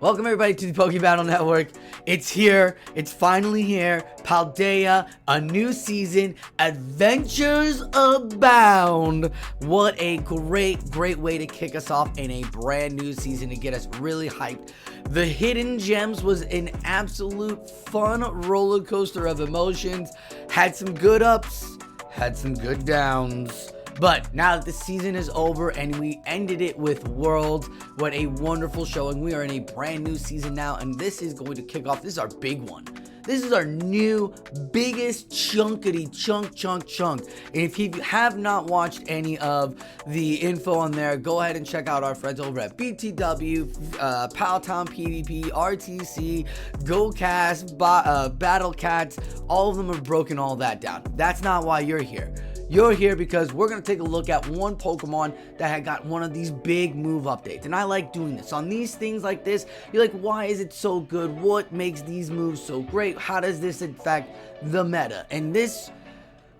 Welcome everybody to the Battle Network. It's here. It's finally here. Paldea, a new season. Adventures abound. What a great way to kick us off in a brand new season to get us really hyped. The Hidden Gems was an absolute fun roller coaster of emotions. Had some good ups, had some good downs. But now that the season is over and we ended it with Worlds, what a wonderful showing. We are in a brand new season now, and this is going to kick off. This is our big one. This is our new biggest chunkity chunk. And if you have not watched any of the info on there, go ahead and check out our friends over at BTW, Paltown PvP, RTC, GoCast, Battle Cats. All of them have broken all that down. That's not why you're here. You're here because we're going to take a look at one Pokemon that had got one of these big move updates. And I like doing this. On these things like this, you're like, why is it so good? What makes these moves so great? How does this affect the meta? And this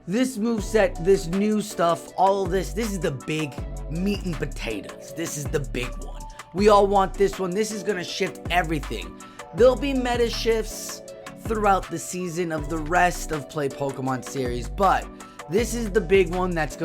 moveset, this new stuff, all of this is the big meat and potatoes. This is the big one. We all want this one. This is going to shift everything. There'll be meta shifts throughout the season of the rest of Play Pokemon series, but this is the big one that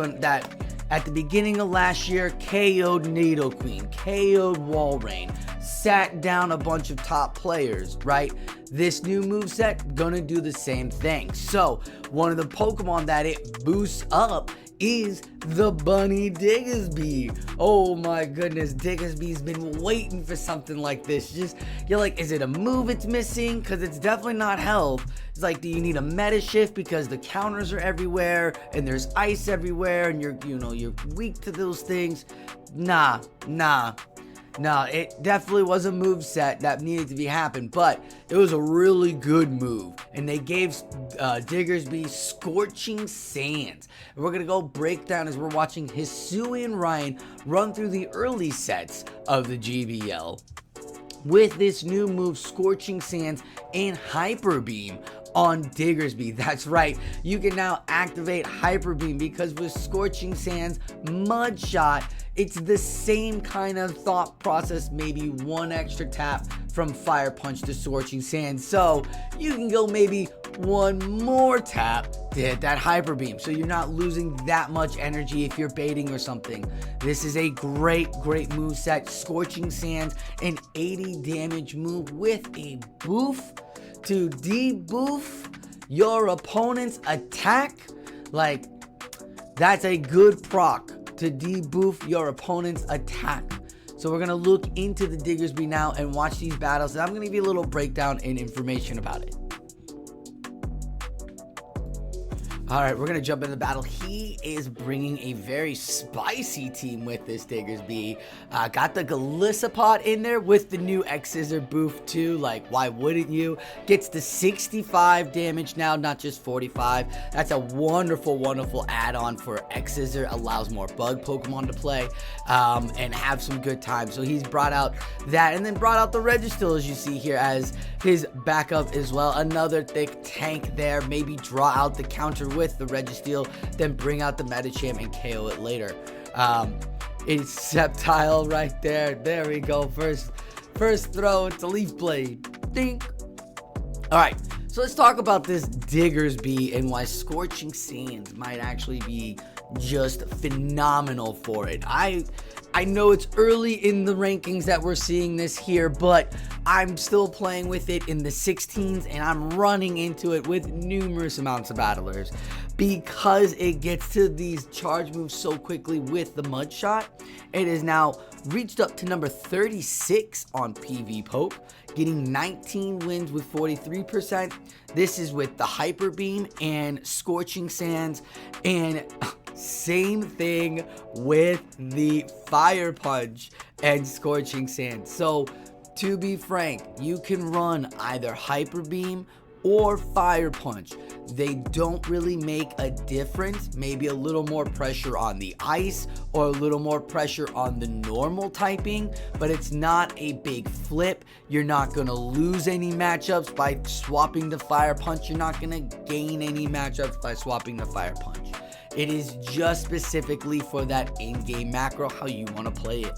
at the beginning of last year KO'd Nidoqueen, KO'd Walrein, sat down a bunch of top players, right? This new moveset gonna do the same thing. So one of the Pokemon that it boosts up is the bunny Diggersby. Oh my goodness, Diggersby's been waiting for something like this. You're like, is it a move it's missing? Because it's definitely not health. It's like, do you need a meta shift because the counters are everywhere and there's ice everywhere and you're weak to those things? Nah. It definitely was a move set that needed to be happened, but it was a really good move. And they gave Diggersby Scorching Sands. And we're going to go break down as we're watching Hisuian Ryan run through the early sets of the GBL with this new move, Scorching Sands and Hyper Beam on Diggersby. That's right, you can now activate Hyper Beam because with Scorching Sands, Mud Shot, it's the same kind of thought process, maybe one extra tap from Fire Punch to Scorching Sands. So you can go maybe one more tap to hit that Hyper Beam. So you're not losing that much energy if you're baiting or something. This is a great move set. Scorching Sands, an 80 damage move with a boof to deboof your opponent's attack. Like, that's a good proc to deboof your opponent's attack. So we're gonna look into the Diggersby now and watch these battles, and I'm gonna give you a little breakdown and information about it. Alright, we're going to jump into the battle. He is bringing a very spicy team with this Diggersby. Got the Galissapod in there with the new X-Scissor boof too. Like, why wouldn't you? Gets the 65 damage now, not just 45. That's a wonderful add-on for X-Scissor. Allows more bug Pokemon to play and have some good time. So he's brought out that, and then brought out the Registeel, as you see here, as his backup as well. Another thick tank there. Maybe draw out the counter with the Registeel, then bring out the Medicham and KO it later. It's Sceptile right there. There we go. First throw, it's a Leaf Blade. Dink. Alright, so let's talk about this Diggersby and why Scorching Sands might actually be just phenomenal for it. I know it's early in the rankings that we're seeing this here, but I'm still playing with it in the 16s, and I'm running into it with numerous amounts of battlers because it gets to these charge moves so quickly with the Mud Shot. It has now reached up to number 36 on PV Pope, getting 19 wins with 43%. This is with the Hyper Beam and Scorching Sands, and same thing with the Fire Punch and Scorching Sands. So to be frank, you can run either Hyper Beam or Fire Punch. They don't really make a difference. Maybe a little more pressure on the ice or a little more pressure on the normal typing, but it's not a big flip. You're not going to lose any matchups by swapping the Fire Punch. You're not going to gain any matchups by swapping the Fire Punch. It is just specifically for that in-game macro, how you want to play it.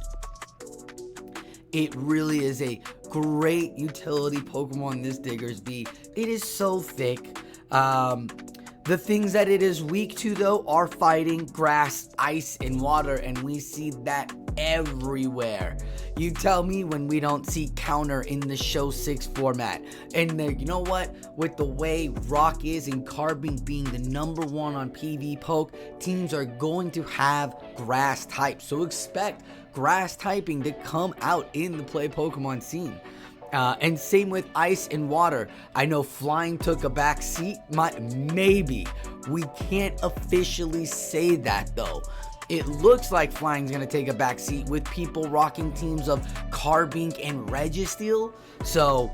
It really is a great utility Pokemon, this Diggersby. It is so thick. The things that it is weak to, though, are fighting, grass, ice, and water, and we see that everywhere. You tell me when we don't see counter in the Show 6 format. And you know what? With the way Rock is and Carbink being the #1 on PV Poke, teams are going to have grass type. So expect grass typing to come out in the play Pokemon scene. And same with ice and water. I know flying took a back seat. Maybe. We can't officially say that, though. It looks like flying's going to take a back seat with people rocking teams of Carbink and Registeel. So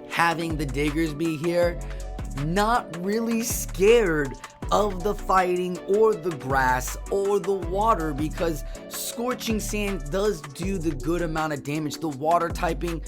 having the Diggersby here, not really scared of the fighting or the grass or the water, because Scorching Sand does do the good amount of damage. The water typing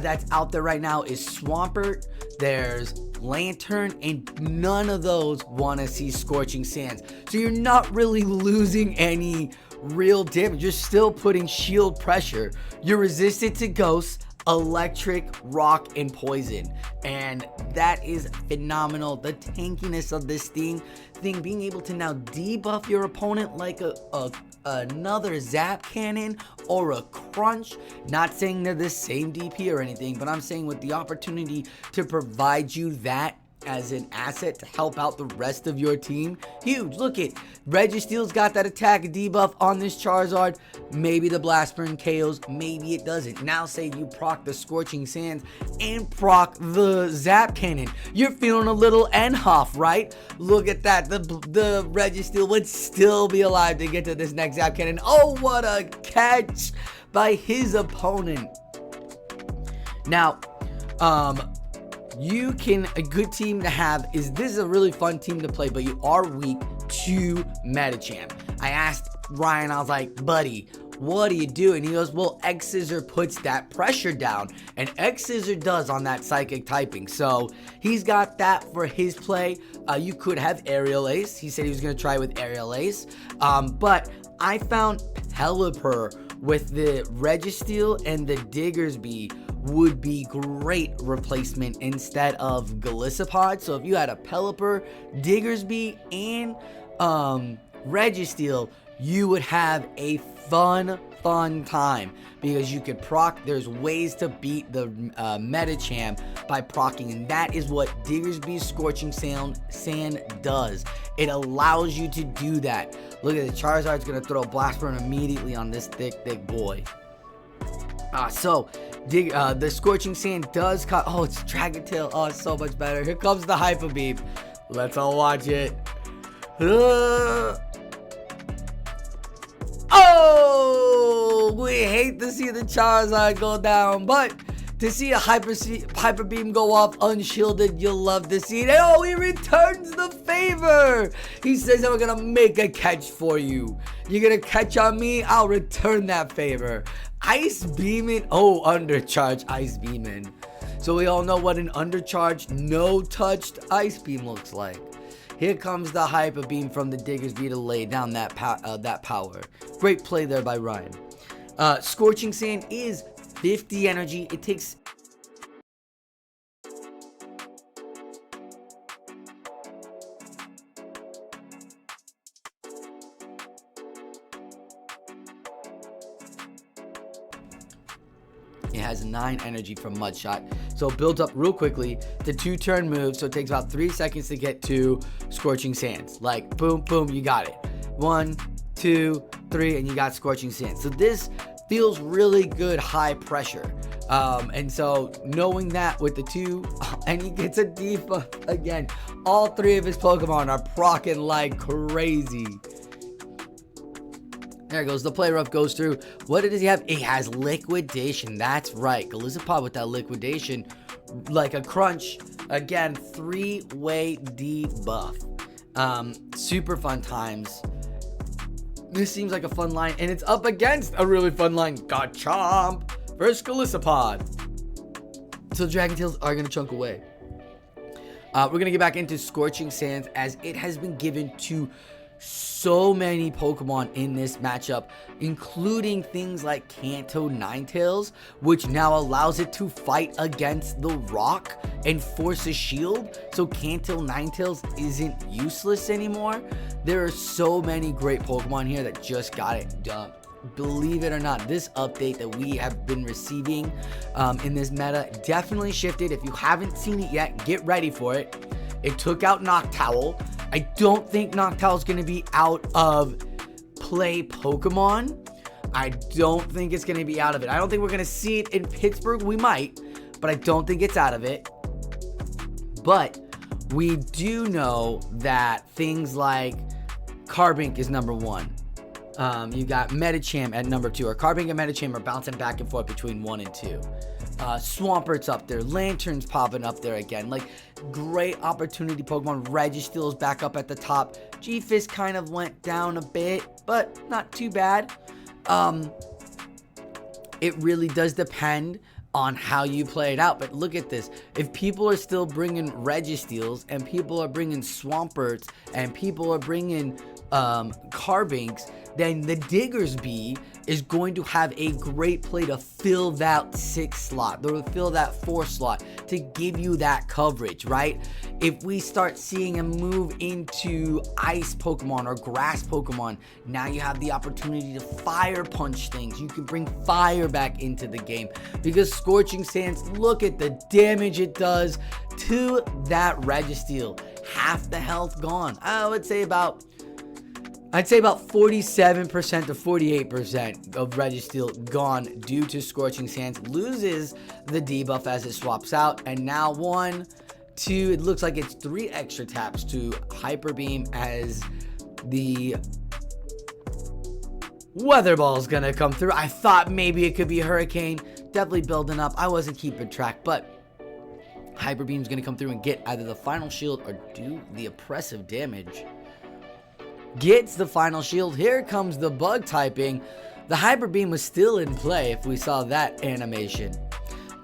that's out there right now is Swampert, there's Lantern, and none of those want to see Scorching Sands. So you're not really losing any real damage. You're still putting shield pressure. You're resistant to Ghosts, Electric, Rock, and Poison, and that is phenomenal. The tankiness of this thing being able to now debuff your opponent like another Zap Cannon or a Crunch. Not saying they're the same DP or anything, but I'm saying with the opportunity to provide you that as an asset to help out the rest of your team, huge. Look at Registeel's got that attack debuff on this Charizard. Maybe the Blast Burn KOs, maybe it doesn't. Now say you proc the Scorching Sands and proc the Zap Cannon, you're feeling a little Enhoff, right? Look at that. The Registeel would still be alive to get to this next Zap Cannon. Oh, what a catch by his opponent. Now, a good team to have is, this is a really fun team to play, but you are weak to Medicham. I asked Ryan, I was like, buddy, what do you do? And he goes, well, X-Scissor puts that pressure down, and X-Scissor does on that psychic typing. So he's got that for his play. You could have Aerial Ace. He said he was going to try with Aerial Ace. But I found Pelipper with the Registeel and the Diggersby would be great replacement instead of Golisopod. So if you had a Pelipper, Diggersby, and Registeel, you would have a fun time, because you could proc. There's ways to beat the Medicham by procking, and that is what Diggersby's Scorching Sand does. It allows you to do that. Look at the Charizard's gonna throw Blast Burn immediately on this thick boy. The Scorching Sand does cut. Oh, it's Dragon Tail. Oh, it's so much better. Here comes the Hyper Beam. Let's all watch it. Oh, we hate to see the Charizard go down, but to see a Hyper Beam go off unshielded, you'll love to see it. And oh, he returns the favor. He says, I'm gonna make a catch for you. You're gonna catch on me, I'll return that favor. Ice Beaming. Oh, undercharge Ice Beaming. So we all know what an undercharged, no-touched Ice Beam looks like. Here comes the Hyper Beam from the Diggersby to lay down that power. Great play there by Ryan. Scorching Sand is 50 energy. It takes... It has 9 energy from Mud Shot, so it builds up real quickly. The 2-turn move, so it takes about 3 seconds to get to Scorching Sands. Like, boom, boom, you got it. 1, 2, 3, and you got Scorching Sands. So this feels really good high pressure. And so knowing that with the 2, and he gets a debuff again. All 3 of his Pokemon are proccing like crazy. There it goes. The play rough goes through. What does he have? It has liquidation. That's right. Golisopod with that liquidation. Like a Crunch. Again, 3-way debuff. Super fun times. This seems like a fun line. And it's up against a really fun line. Garchomp versus Golisopod. So Dragon Tails are going to chunk away. We're going to get back into Scorching Sands as it has been given to so many Pokemon in this matchup, including things like Kanto Ninetales, which now allows it to fight against the rock and force a shield, so Kanto Ninetales isn't useless anymore. There are so many great Pokemon here that just got it done. Believe it or not, this update that we have been receiving in this meta definitely shifted. If you haven't seen it yet, get ready for it. It took out Noctowl. I don't think Noctowl's going to be out of play Pokemon. I don't think it's going to be out of it. I don't think we're going to see it in Pittsburgh. We might, but I don't think it's out of it. But we do know that things like Carbink is number 1. You got Medicham at number 2, or Carbink and Medicham are bouncing back and forth between 1 and 2. Swampert's up there, Lantern's popping up there again. Like, great opportunity Pokemon. Registeel is back up at the top. G-Fist kind of went down a bit, but not too bad. It really does depend on how you play it out. But look at this. If people are still bringing Registeels, and people are bringing Swamperts, and people are bringing Carbinks, then the Diggersby is going to have a great play to fill that 6 slot, or to fill that 4 slot, to give you that coverage, right? If we start seeing a move into ice Pokemon or grass Pokemon, now you have the opportunity to fire punch things. You can bring fire back into the game, because Scorching Sands, look at the damage it does to that Registeel. Half the health gone. I'd say about 47% to 48% of Registeel gone due to Scorching Sands. Loses the debuff as it swaps out, and now 1, 2, it looks like it's 3 extra taps to Hyper Beam as the Weather Ball is gonna come through. I thought maybe it could be Hurricane. Definitely building up. I wasn't keeping track, but Hyper Beam's gonna come through and get either the final shield or do the oppressive damage. Gets the final shield. Here comes the bug typing. The Hyper Beam was still in play if we saw that animation.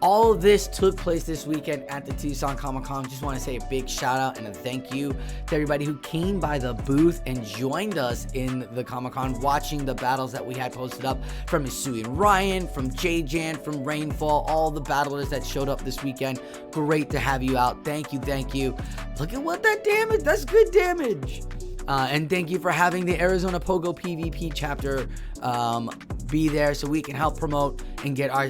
All of this took place this weekend at the Tucson Comic Con. Just want to say a big shout out and a thank you to everybody who came by the booth and joined us in the Comic Con, watching the battles that we had posted up from Hisuian Ryan, from J-Jan, from Rainfall, all the battlers that showed up this weekend. Great to have you out. Thank you, thank you. Look at what that damage, that's good damage. And thank you for having the Arizona Pogo PvP chapter be there so we can help promote and get our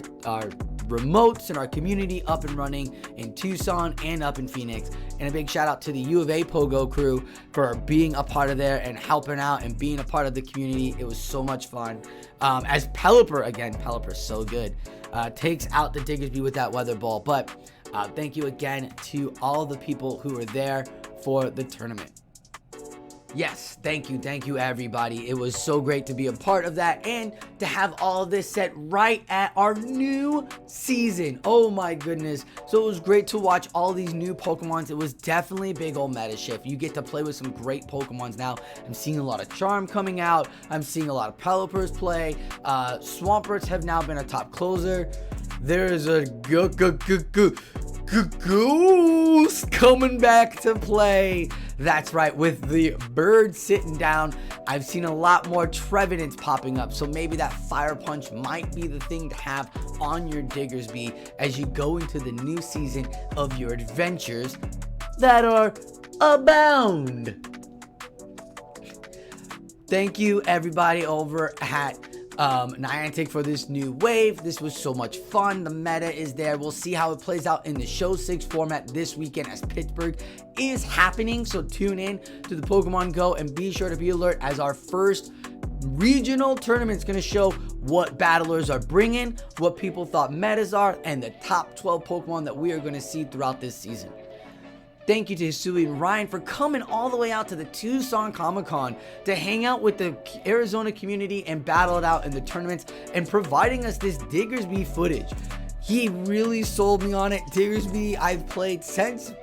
remotes and our community up and running in Tucson and up in Phoenix. And a big shout out to the U of A Pogo crew for being a part of there and helping out and being a part of the community. It was so much fun. As Pelipper, again, Pelipper's so good, takes out the Diggersby with that weather ball. But thank you again to all the people who were there for the tournament. Yes, thank you everybody. It was so great to be a part of that and to have all of this set right at our new season. Oh my goodness. So it was great to watch all these new Pokemons. It was definitely a big old meta shift. You get to play with some great Pokemons now. I'm seeing a lot of Charm coming out. I'm seeing a lot of Pelipper's play. Swamperts have now been a top closer. There's a Goose coming back to play. That's right, with the bird sitting down. I've seen a lot more Trevenants popping up, so maybe that Fire Punch might be the thing to have on your Diggersby as you go into the new season of your adventures that are abound. Thank you everybody over at Niantic for this new wave. This was so much fun. The meta is there. We'll see how it plays out in the Show 6 format this weekend as Pittsburgh is happening. So tune in to the Pokemon Go and be sure to be alert as our first regional tournament is going to show what battlers are bringing, what people thought metas are, and the top 12 Pokemon that we are going to see throughout this season. Thank you to Hisuian Ryan for coming all the way out to the Tucson Comic Con to hang out with the Arizona community and battle it out in the tournaments and providing us this Diggersby footage. He really sold me on it. Diggersby I've played since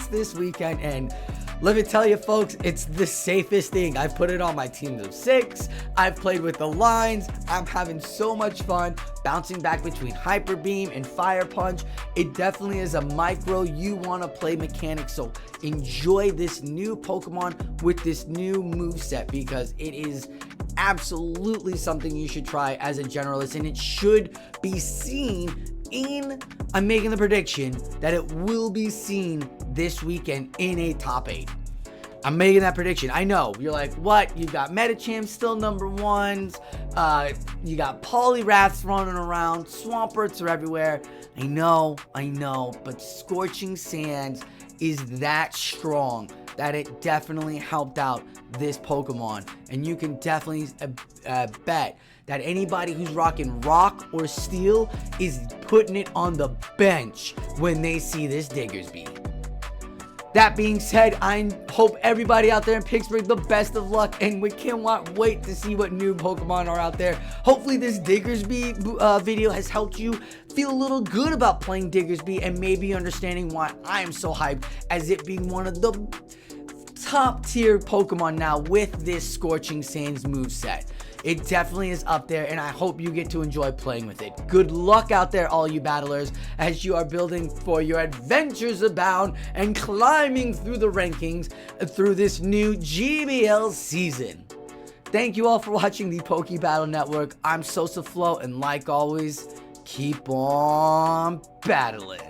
this weekend, and let me tell you folks, it's the safest thing. I've put it on my teams of 6. I've played with the lines. I'm having so much fun bouncing back between Hyper Beam and Fire Punch. It definitely is a micro you want to play mechanic, so enjoy this new Pokemon with this new moveset, because it is absolutely something you should try as a generalist, and it should be seen in, I'm making the prediction that it will be seen this weekend in a top 8. I'm making that prediction. I know, you're like, what? You got Metachamp still number 1s. You got Poliwraths running around. Swamperts are everywhere. I know, but Scorching Sands is that strong that it definitely helped out this Pokemon. And you can definitely bet that anybody who's rocking Rock or Steel is putting it on the bench when they see this Diggersby. That being said, I hope everybody out there in Pittsburgh the best of luck, and we cannot wait to see what new Pokemon are out there. Hopefully this Diggersby video has helped you feel a little good about playing Diggersby, and maybe understanding why I am so hyped as it being one of the top tier Pokemon now with this Scorching Sands moveset. It definitely is up there, and I hope you get to enjoy playing with it. Good luck out there, all you battlers, as you are building for your adventures abound and climbing through the rankings through this new GBL season. Thank you all for watching the Poke Battle Network. I'm Sosa Flo, and like always, keep on battling.